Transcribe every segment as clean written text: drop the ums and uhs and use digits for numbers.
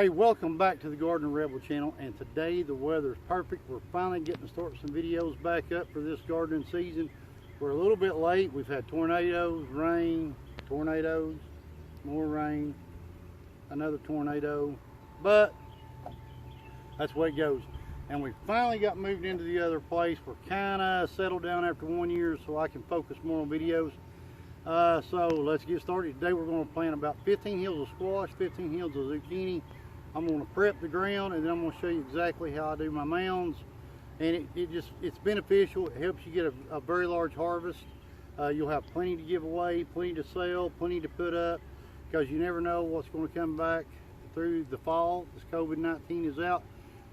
Hey, welcome back to the Gardener Rebel channel, and today the weather's perfect. We're finally getting to start some videos back up for this gardening season. We're a little bit late. We've had tornadoes, rain, tornadoes, more rain, another tornado, but that's the way it goes. And we finally got moved into the other place. We're kind of settled down after 1 year, so I can focus more on videos. So let's get started. Today we're going to plant about 15 hills of squash, 15 hills of zucchini. I'm going to prep the ground, and then I'm going to show you exactly how I do my mounds. And it's beneficial. It helps you get a very large harvest. You'll have plenty to give away, plenty to sell, plenty to put up, because you never know what's going to come back through the fall. This COVID-19 is out,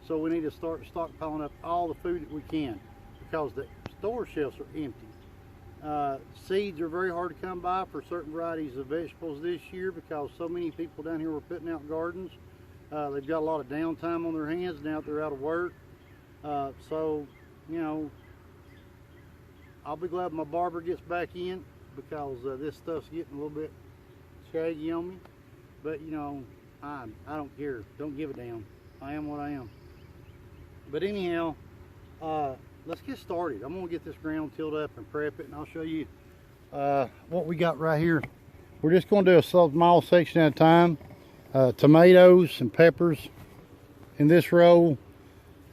so we need to start stockpiling up all the food that we can, because the store shelves are empty. Seeds are very hard to come by for certain varieties of vegetables this year, because so many people down here were putting out gardens. They've got a lot of downtime on their hands now that they're out of work. So, you know, I'll be glad my barber gets back in, because this stuff's getting a little bit shaggy on me. But, you know, I don't care. Don't give a damn. I am what I am. But anyhow, let's get started. I'm going to get this ground tilled up and prep it, and I'll show you what we got right here. We're just going to do a small section at a time. Tomatoes and peppers in this row,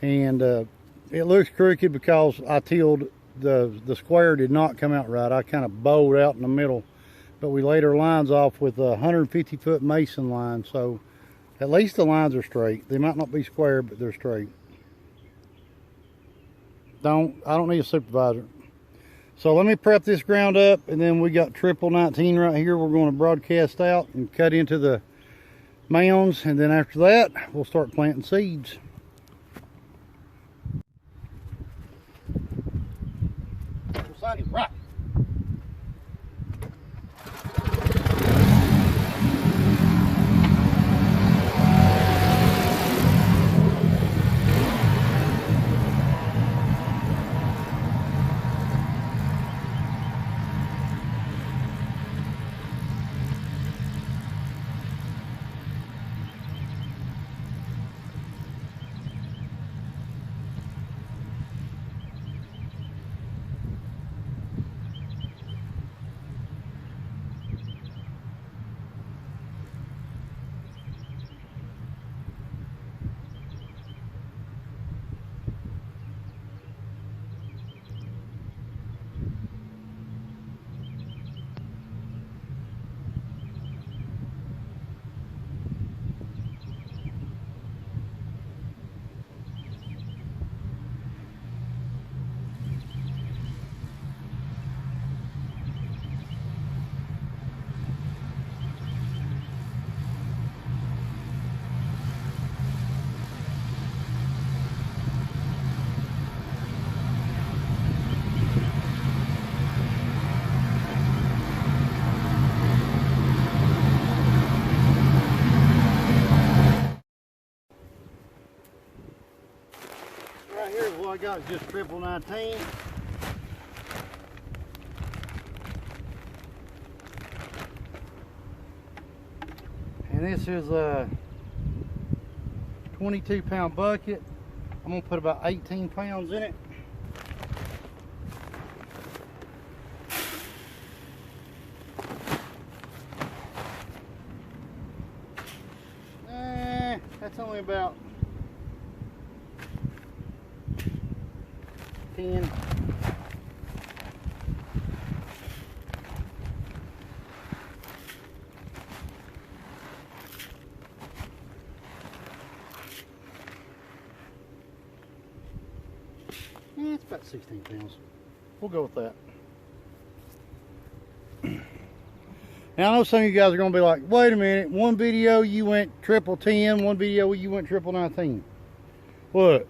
and it looks crooked because I tilled the square did not come out right. I kind of bowed out in the middle, but we laid our lines off with a 150-foot mason line, so at least the lines are straight. They might not be square, but they're straight. I don't need a supervisor. So let me prep this ground up, and then we got triple 19 right here. We're going to broadcast out and cut into the mounds, and then after that we'll start planting seeds. Right. Here's what I got, is just triple 19. And this is a 22-pound bucket. I'm gonna put about 18 pounds in it. That's only about 10. It's about 16 pounds. We'll go with that. Now I know some of you guys are going to be like, wait a minute, one video you went triple 10, one video you went triple 19. Look,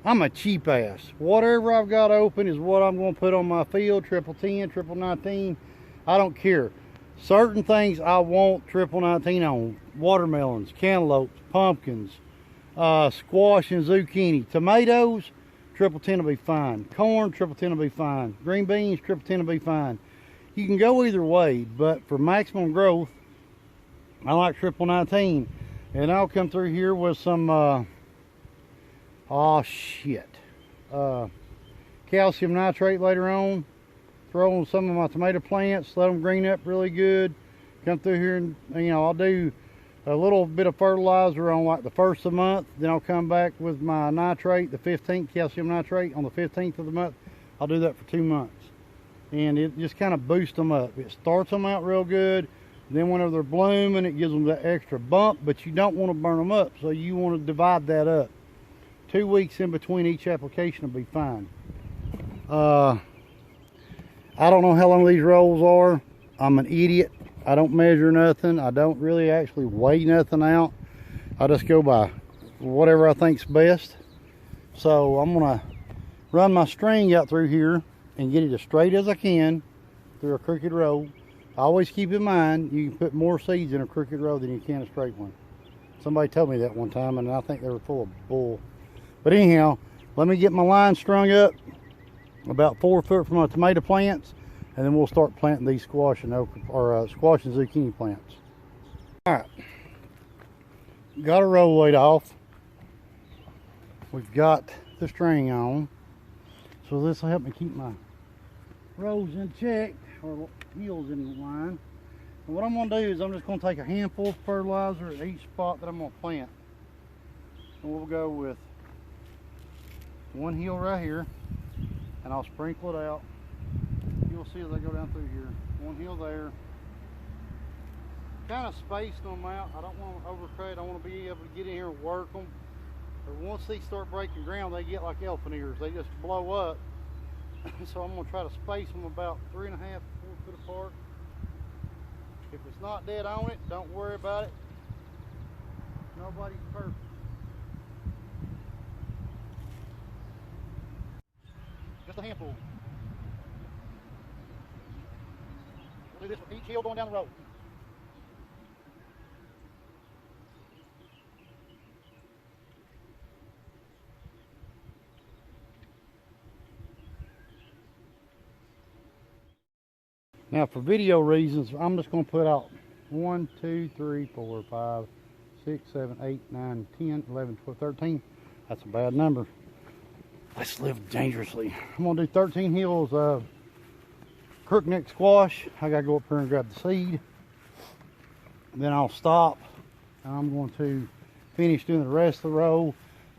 I'm a cheap ass. Whatever I've got open is what I'm going to put on my field. Triple 10, triple 19. I don't care. Certain things I want triple 19 on. Watermelons, cantaloupes, pumpkins, squash and zucchini. Tomatoes, triple 10 will be fine. Corn, triple 10 will be fine. Green beans, triple 10 will be fine. You can go either way, but for maximum growth, I like triple 19. And I'll come through here with some, calcium nitrate later on. Throw on some of my tomato plants, let them green up really good. Come through here and, I'll do a little bit of fertilizer on like the first of the month. Then I'll come back with my nitrate, the 15th calcium nitrate on the 15th of the month. I'll do that for 2 months. And it just kind of boosts them up. It starts them out real good. Then whenever they're blooming, it gives them that extra bump, but you don't want to burn them up. So you want to divide that up. 2 weeks in between each application will be fine. I don't know how long these rolls are. I'm an idiot. I don't measure nothing. I don't really actually weigh nothing out. I just go by whatever I think's best. So I'm gonna run my string out through here and get it as straight as I can through a crooked row. Always keep in mind, you can put more seeds in a crooked row than you can a straight one. Somebody told me that one time, and I think they were full of bull. But anyhow, let me get my line strung up about 4 foot from my tomato plants, and then we'll start planting these squash and squash and zucchini plants. All right, got a row laid off. We've got the string on, so this will help me keep my rows in check, or heels in line. And what I'm going to do is I'm just going to take a handful of fertilizer at each spot that I'm going to plant. And we'll go with one heel right here, and I'll sprinkle it out. You'll see as I go down through here. One heel there. Kind of spaced them out. I don't want to overcut. I want to be able to get in here and work them. But once these start breaking ground, they get like elephant ears. They just blow up. So I'm going to try to space them about 3.5 to 4 foot apart. If it's not dead on it, don't worry about it. Nobody's perfect. Just a handful. We'll do this with each heel going down the road. Now for video reasons, I'm just going to put out 1, 2, 3, 4, 5, 6, 7, 8, 9, 10, 11, 12, 13. That's a bad number. Let's live dangerously. I'm going to do 13 heels of crookneck squash. I got to go up here and grab the seed. Then I'll stop. And I'm going to finish doing the rest of the row.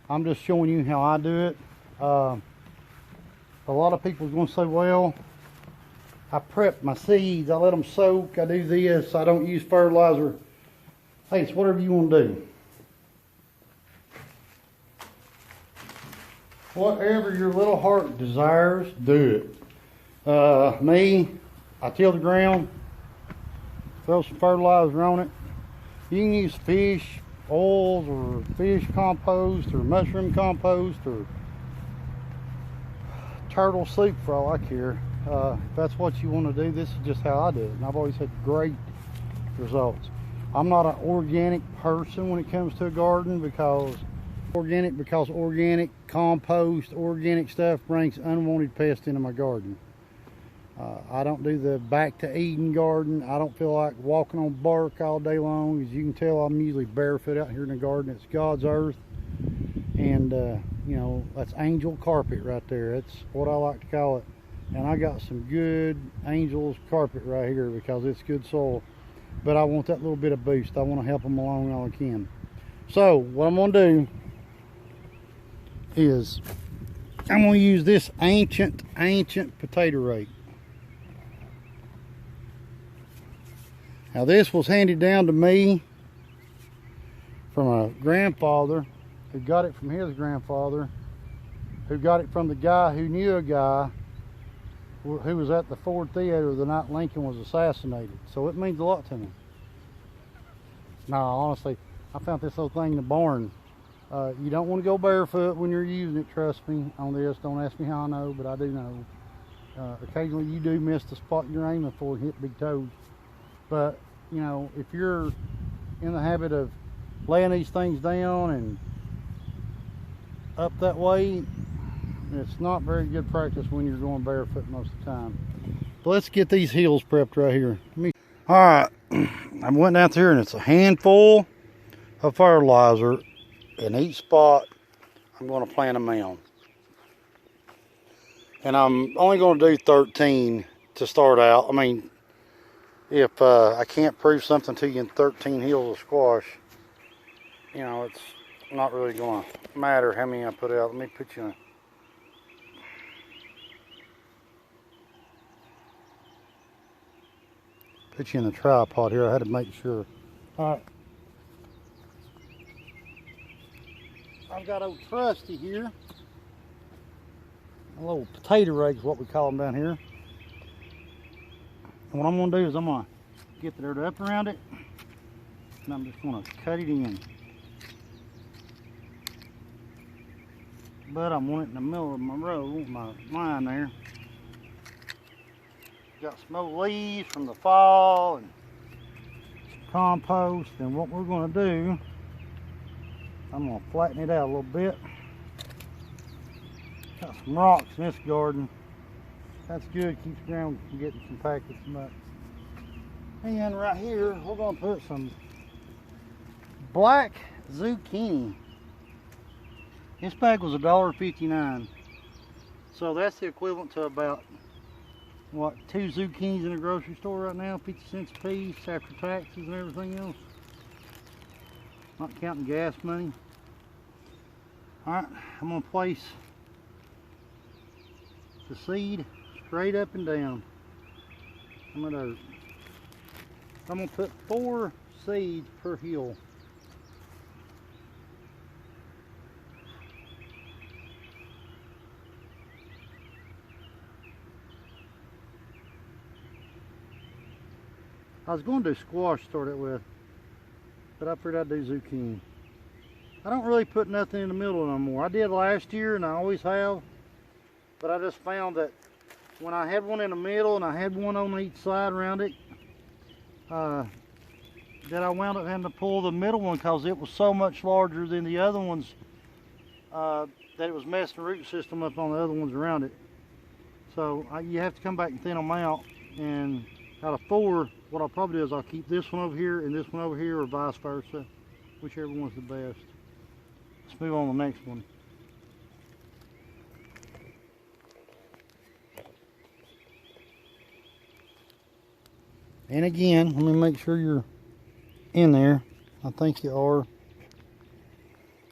I'm just showing you how I do it. A lot of people are going to say, well, I prep my seeds, I let them soak, I do this, I don't use fertilizer. Hey, it's whatever you want to do. Whatever your little heart desires, do it. Me, I till the ground, throw some fertilizer on it. You can use fish oils or fish compost or mushroom compost or turtle soup for all I care. If that's what you want to do, this is just how I do it, and I've always had great results. I'm not an organic person when it comes to a garden because organic compost, organic stuff brings unwanted pests into my garden. I don't do the back to Eden garden. I don't feel like walking on bark all day long. As you can tell, I'm usually barefoot out here in the garden. It's God's earth, and you know, that's angel carpet right there. That's what I like to call it. And I got some good angels carpet right here because it's good soil. But I want that little bit of boost. I want to help them along all I can. So what I'm going to do is I'm going to use this ancient potato rake. Now this was handed down to me from a grandfather who got it from his grandfather, who got it from the guy who knew a guy who was at the Ford Theater the night Lincoln was assassinated. So it means a lot to me. No, honestly, I found this little thing in the barn. You don't want to go barefoot when you're using it, trust me on this. Don't ask me how I know, but I do know. Occasionally you do miss the spot you're aiming for and hit big toes. But, you know, if you're in the habit of laying these things down and up that way, it's not very good practice when you're going barefoot most of the time. But let's get these heels prepped right here. All right, I went down there and it's a handful of fertilizer. In each spot, I'm going to plant a mound. And I'm only going to do 13 to start out. I mean, if I can't prove something to you in 13 hills of squash, you know, it's not really going to matter how many I put out. Let me put you in the tripod here. I had to make sure. All right. I've got old Trusty here. A little potato rake is what we call them down here. And what I'm going to do is I'm going to get the dirt up around it, and I'm just going to cut it in. But I want it in the middle of my row, my line there. Got some old leaves from the fall and some compost. And what we're going to do, I'm going to flatten it out a little bit. Got some rocks in this garden. That's good, keeps the ground from getting compacted so much. And right here, we're going to put some black zucchini. This bag was $1.59. So that's the equivalent to about, what, 2 zucchinis in a grocery store right now, 50 cents a piece after taxes and everything else. Not counting gas money. Alright, I'm going to place the seed straight up and down. I'm going to put 4 seeds per hill. I was going to do squash to start it with, but I figured I'd do zucchini. I don't really put nothing in the middle no more. I did last year and I always have, but I just found that when I had one in the middle and I had one on each side around it, that I wound up having to pull the middle one because it was so much larger than the other ones, that it was messing the root system up on the other ones around it. So you have to come back and thin them out, and out of 4, what I'll probably do is I'll keep this one over here and this one over here, or vice versa, whichever one's the best. Let's move on to the next one. And again, let me make sure you're in there. I think you are.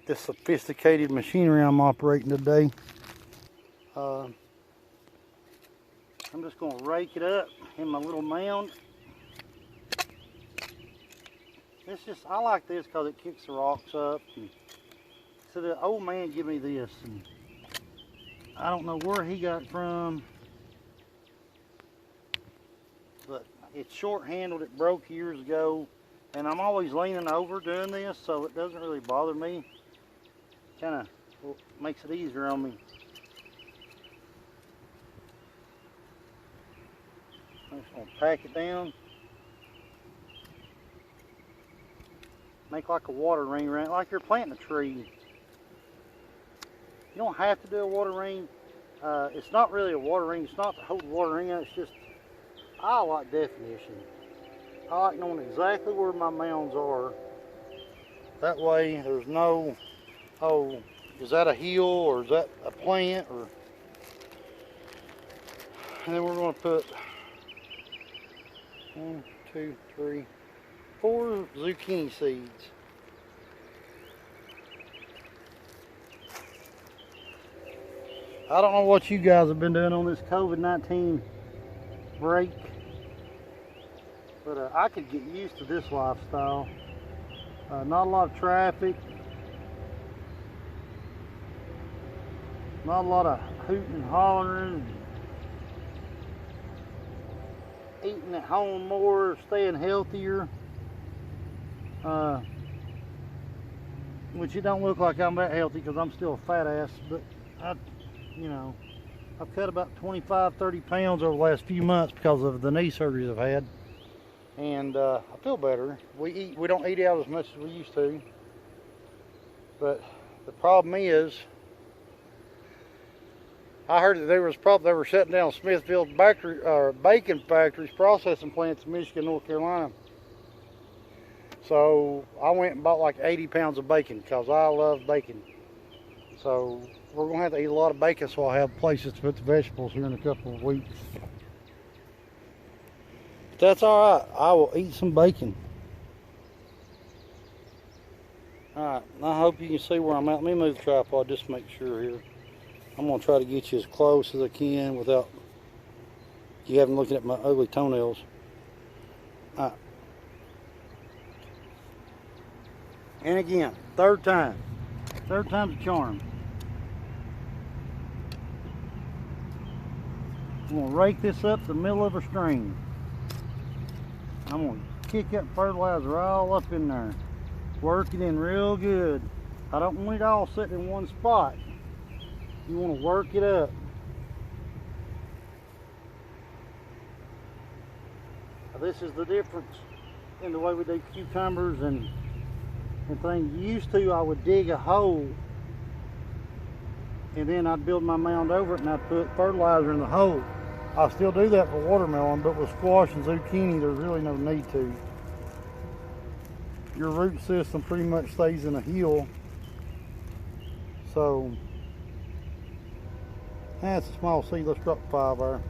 This sophisticated machinery I'm operating today. I'm just going to rake it up in my little mound. It's just, I like this because it kicks the rocks up. And so the old man gave me this, and I don't know where he got it from, but it's short-handled. It broke years ago, and I'm always leaning over doing this, so it doesn't really bother me. Kind of makes it easier on me. I'm just going to pack it down. Make like a water ring around it, like you're planting a tree. You don't have to do a water ring. It's not really a water ring. It's not to hold the water ring out. It's just, I like definition. I like knowing exactly where my mounds are. That way there's no, oh, is that a hill or is that a plant? Or, and then we're going to put 1, 2, 3, 4 zucchini seeds. I don't know what you guys have been doing on this COVID-19 break, but I could get used to this lifestyle. Not a lot of traffic, not a lot of hooting and hollering, eating at home more, staying healthier. Which it don't look like I'm that healthy because I'm still a fat ass, but I've cut about 25-30 pounds over the last few months because of the knee surgeries I've had, and I feel better. We don't eat out as much as we used to, but the problem is, I heard that they were shutting down Smithfield bacon factories, processing plants in Michigan, North Carolina. So I went and bought like 80 pounds of bacon because I love bacon. So we're going to have to eat a lot of bacon, so I'll have places to put the vegetables here in a couple of weeks. But that's all right. I will eat some bacon. All right, I hope you can see where I'm at. Let me move the tripod just to make sure here. I'm going to try to get you as close as I can without you having looking at my ugly toenails. All right. And again, third time's a charm. I'm going to rake this up the middle of a string. I'm going to kick that fertilizer all up in there. Work it in real good. I don't want it all sitting in one spot. You want to work it up. Now, this is the difference in the way we do cucumbers and things. Used to, I would dig a hole and then I'd build my mound over it and I'd put fertilizer in the hole. I still do that for watermelon, but with squash and zucchini, there's really no need to. Your root system pretty much stays in a hill. So, that's a small seed. Let's drop 5 there.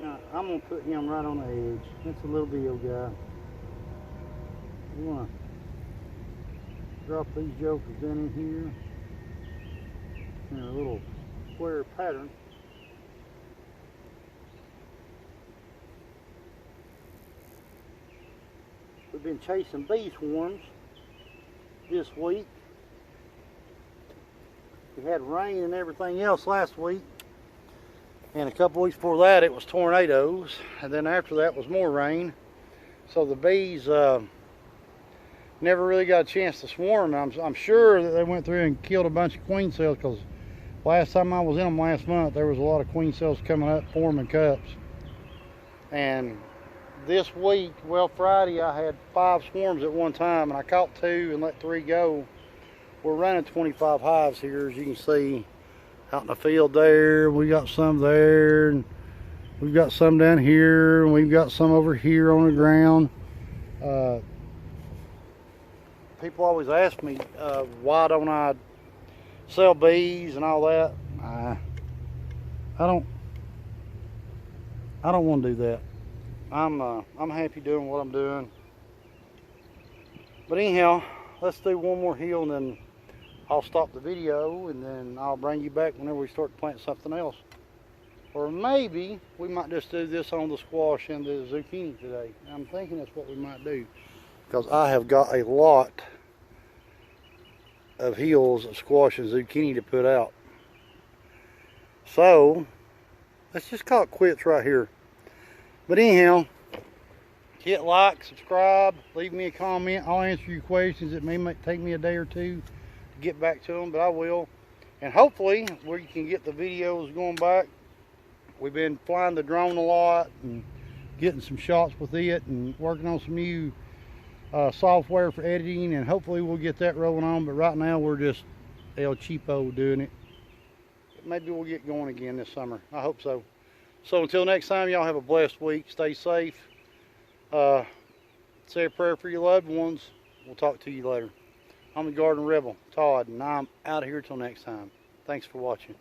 Now, I'm going to put him right on the edge. That's a little deal, guy. I'm going to drop these jokers down in here in a little square pattern. We've been chasing bee swarms this week. We had rain and everything else last week, and a couple weeks before that it was tornadoes, and then after that was more rain. So the bees never really got a chance to swarm. I'm sure that they went through and killed a bunch of queen cells, because last time I was in them last month there was a lot of queen cells coming up forming cups. And this week, well, Friday, I had 5 swarms at one time, and I caught 2 and let 3 go. We're running 25 hives here, as you can see, out in the field there. We got some there, and we've got some down here, and we've got some over here on the ground. People always ask me, why don't I sell bees and all that? I don't want to do that. I'm happy doing what I'm doing. But anyhow, let's do one more hill and then I'll stop the video, and then I'll bring you back whenever we start to plant something else. Or maybe we might just do this on the squash and the zucchini today. I'm thinking that's what we might do, because I have got a lot of hills of squash and zucchini to put out. So let's just call it quits right here. But anyhow, hit like, subscribe, leave me a comment. I'll answer your questions. It may take me a day or two to get back to them, but I will. And hopefully we can get the videos going back. We've been flying the drone a lot and getting some shots with it and working on some new software for editing, and hopefully we'll get that rolling on. But right now we're just El Cheapo doing it. Maybe we'll get going again this summer. I hope so. So until next time, y'all have a blessed week. Stay safe. Say a prayer for your loved ones. We'll talk to you later. I'm the Garden Rebel, Todd, and I'm out of here till next time. Thanks for watching.